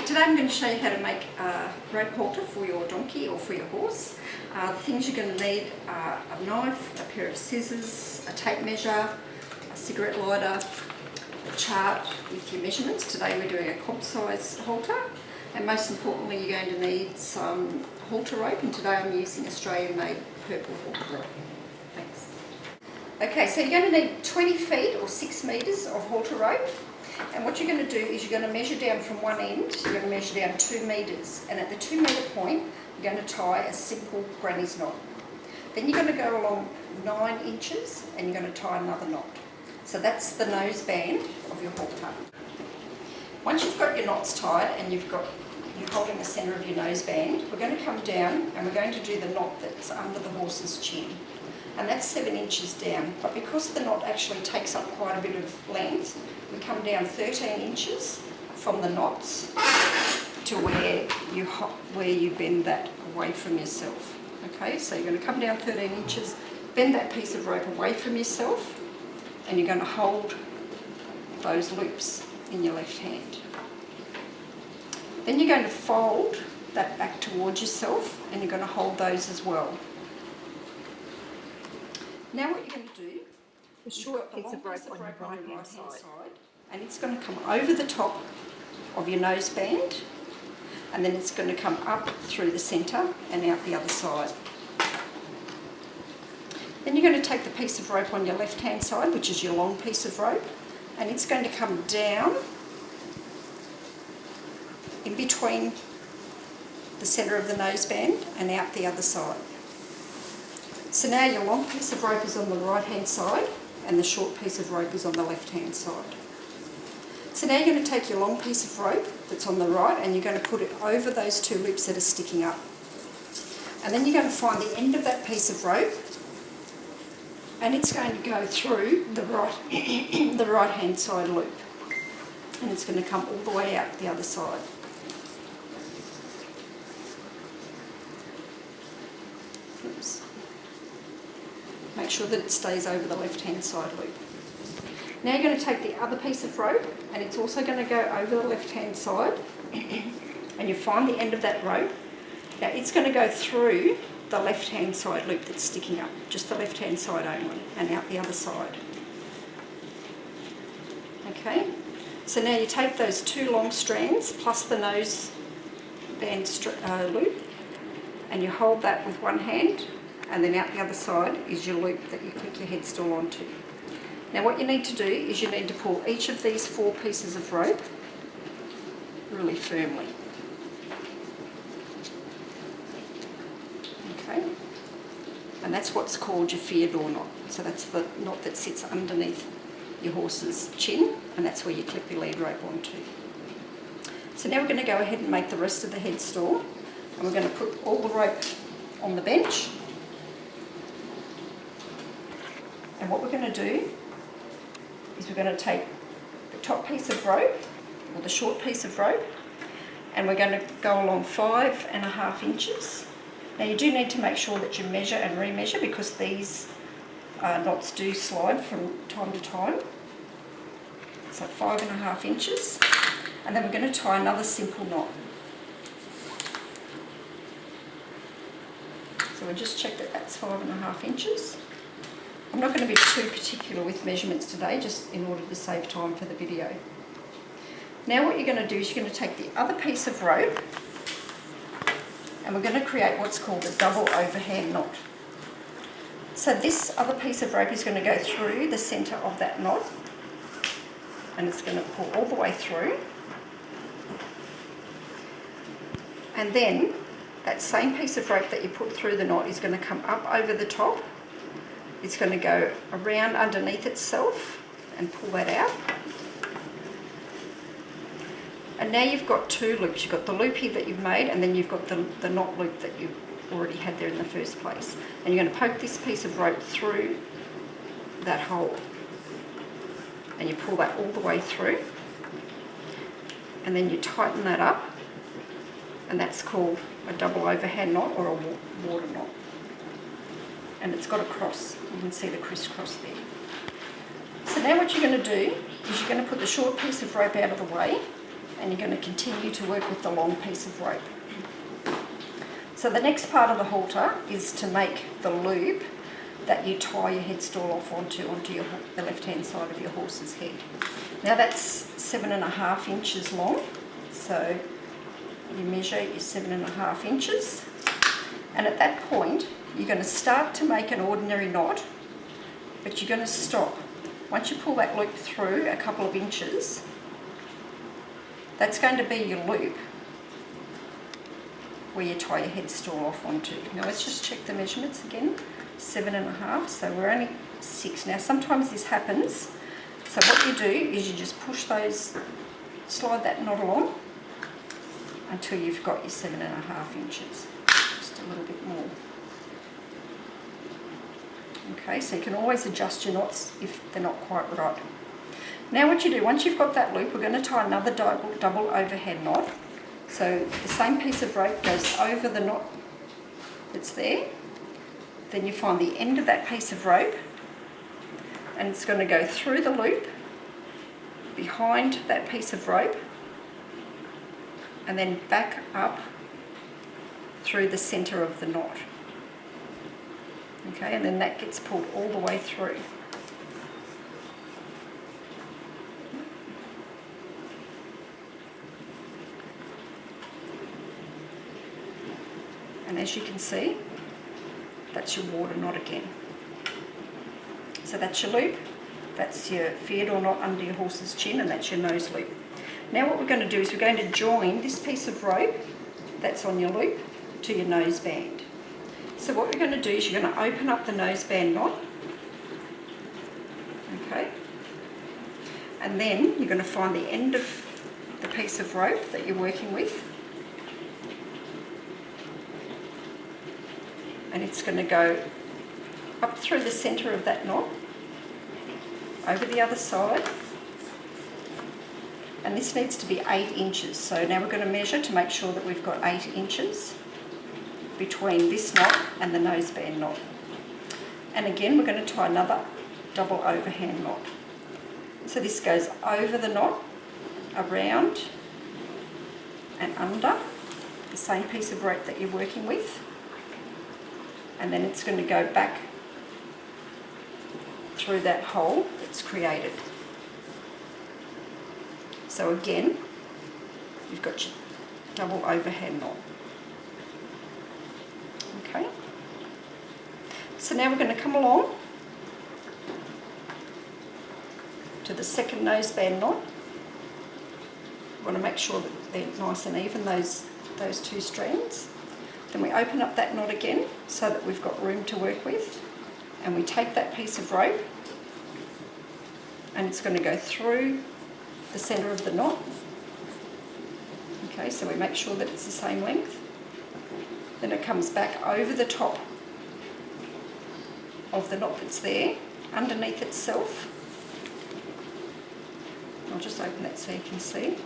Today I'm going to show you how to make a rope halter for your donkey or for your horse. The things you're going to need are a knife, a pair of scissors, a tape measure, a cigarette lighter, a chart with your measurements. Today we're doing a cob size halter, and most importantly you're going to need some halter rope, and today I'm using Australian made purple halter rope. Thanks. Okay, so you're going to need 20 feet or 6 metres of halter rope. And what you're going to do is you're going to measure down from one end, you're going to measure down 2 metres, and at the 2 metre point you're going to tie a simple granny's knot. Then you're going to go along 9 inches and you're going to tie another knot. So that's the nose band of your halter. Once you've got your knots tied and you're holding the centre of your nose band, we're going to come down and we're going to do the knot that's under the horse's chin. And that's 7 inches down, but because the knot actually takes up quite a bit of length, we come down 13 inches from the knots to where you bend that away from yourself. Okay, so you're going to come down 13 inches, bend that piece of rope away from yourself, and you're going to hold those loops in your left hand. Then you're going to fold that back towards yourself, and you're going to hold those as well. Now what you're going to do, a short piece of rope on your right hand side, and it's going to come over the top of your nose band, and then it's going to come up through the centre and out the other side. Then you're going to take the piece of rope on your left hand side, which is your long piece of rope, and it's going to come down in between the centre of the nose band and out the other side. So now your long piece of rope is on the right hand side and the short piece of rope is on the left hand side. So now you're going to take your long piece of rope that's on the right and you're going to put it over those 2 loops that are sticking up. And then you're going to find the end of that piece of rope and it's going to go through the right hand side loop, and it's going to come all the way out the other side. Oops. Make sure that it stays over the left hand side loop. Now you're going to take the other piece of rope and it's also going to go over the left hand side and you find the end of that rope. Now it's going to go through the left hand side loop that's sticking up, just the left hand side only, and out the other side. Okay, so now you take those 2 long strands plus the nose band loop and you hold that with one hand, and then out the other side is your loop that you click your head stool onto. Now what you need to do is you need to pull each of these 4 pieces of rope really firmly. Okay, and that's what's called your Feodor knot. So that's the knot that sits underneath your horse's chin, and that's where you clip your lead rope onto. So now we're going to go ahead and make the rest of the head stool, and we're going to put all the rope on the bench. And what we're going to do is we're going to take the top piece of rope, or the short piece of rope, and we're going to go along 5.5 inches. Now you do need to make sure that you measure and re-measure because these knots do slide from time to time. So 5.5 inches, and then we're going to tie another simple knot. So we'll just check that that's 5.5 inches. I'm not going to be too particular with measurements today, just in order to save time for the video. Now what you're going to do is you're going to take the other piece of rope and we're going to create what's called a double overhand knot. So this other piece of rope is going to go through the centre of that knot and it's going to pull all the way through. And then that same piece of rope that you put through the knot is going to come up over the top. It's going to go around underneath itself and pull that out. And now you've got 2 loops. You've got the loop here that you've made, and then you've got the knot loop that you already had there in the first place. And you're going to poke this piece of rope through that hole. And you pull that all the way through. And then you tighten that up. And that's called a double overhand knot or a water knot. And it's got a cross. You can see the crisscross there. So now what you're going to do is you're going to put the short piece of rope out of the way and you're going to continue to work with the long piece of rope. So the next part of the halter is to make the loop that you tie your headstall off onto the left-hand side of your horse's head. Now that's 7.5 inches long, so you measure your 7.5 inches, and at that point you're going to start to make an ordinary knot, but you're going to stop. Once you pull that loop through a couple of inches, that's going to be your loop where you tie your headstall off onto. Now let's just check the measurements again. 7.5, so we're only 6. Now sometimes this happens, so what you do is you just push those, slide that knot along until you've got your 7.5 inches, just a little bit more. Okay, so you can always adjust your knots if they're not quite right. Now what you do, once you've got that loop, we're going to tie another double overhand knot. So the same piece of rope goes over the knot that's there. Then you find the end of that piece of rope, and it's going to go through the loop, behind that piece of rope, and then back up through the centre of the knot. Okay, and then that gets pulled all the way through. And as you can see, that's your water knot again. So that's your loop, that's your Fiador knot under your horse's chin, and that's your nose loop. Now what we're going to do is we're going to join this piece of rope that's on your loop to your noseband. So what we're going to do is you're going to open up the noseband knot, okay, and then you're going to find the end of the piece of rope that you're working with, and it's going to go up through the centre of that knot, over the other side, and this needs to be 8 inches. So now we're going to measure to make sure that we've got 8 inches between this knot and the noseband knot. And again, we're going to tie another double overhand knot. So this goes over the knot, around and under the same piece of rope that you're working with, and then it's going to go back through that hole that's created. So again, you've got your double overhand knot. Okay. So now we're going to come along to the second noseband knot. We want to make sure that they're nice and even, those two strands. Then we open up that knot again so that we've got room to work with, and we take that piece of rope and it's going to go through the centre of the knot. Okay, so we make sure that it's the same length. Then it comes back over the top of the knot that's there, underneath itself. I'll just open that so you can see.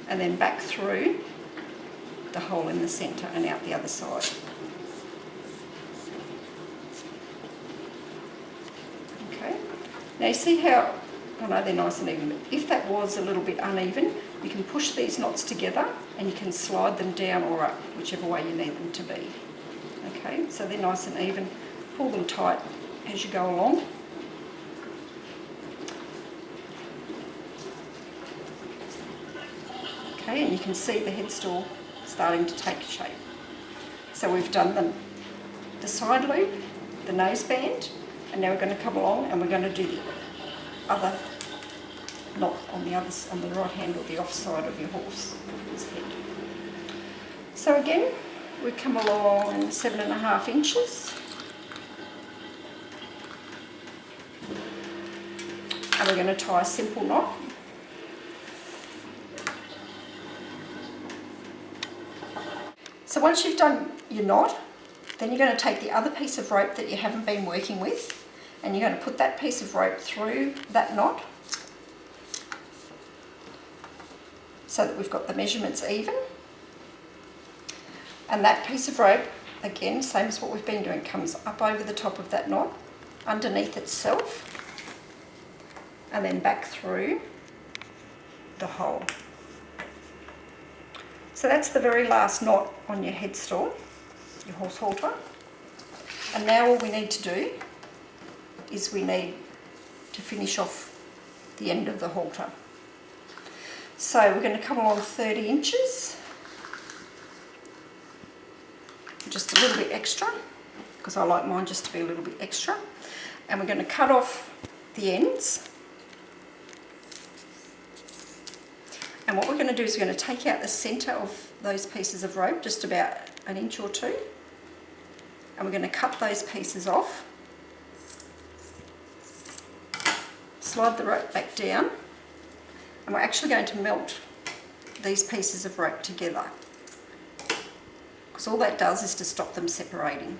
And then back through the hole in the centre and out the other side. Okay. Now you see how, I know they're nice and even, but if that was a little bit uneven, you can push these knots together and you can slide them down or up, whichever way you need them to be. Okay, so they're nice and even. Pull them tight as you go along. Okay, and you can see the headstall starting to take shape. So we've done the side loop, the noseband, and now we're going to come along and we're going to do the other knot on the right hand or the off side of your horse's head. So again, we come along 7.5 inches, and we're going to tie a simple knot. So once you've done your knot, then you're going to take the other piece of rope that you haven't been working with, and you're going to put that piece of rope through that knot so that we've got the measurements even. And that piece of rope, again, same as what we've been doing, comes up over the top of that knot, underneath itself, and then back through the hole. So that's the very last knot on your headstall, your horse halter. And now all we need to do is we need to finish off the end of the halter. So we're going to come along 30 inches, just a little bit extra, because I like mine just to be a little bit extra. And we're going to cut off the ends. And what we're going to do is we're going to take out the centre of those pieces of rope, just about an inch or two. And we're going to cut those pieces off. Slide the rope back down. And we're actually going to melt these pieces of rope together, because all that does is to stop them separating.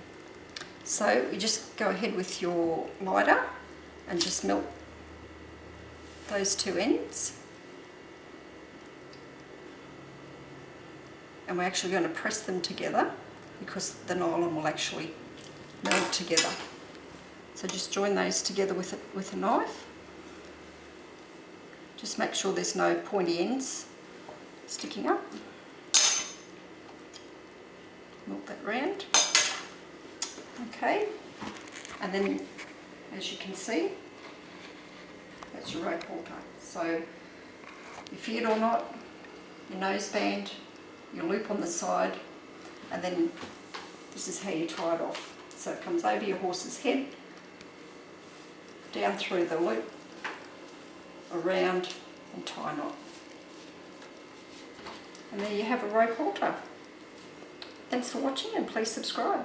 So you just go ahead with your lighter and just melt those two ends. And we're actually going to press them together because the nylon will actually melt together. So just join those together with a knife. Just make sure there's no pointy ends sticking up. Melt that round. Okay, and then as you can see, that's your rope halter. So your feared or not, your noseband, your loop on the side, and then this is how you tie it off. So it comes over your horse's head, down through the loop, around and tie knot. And there you have a rope halter. Thanks for watching and please subscribe.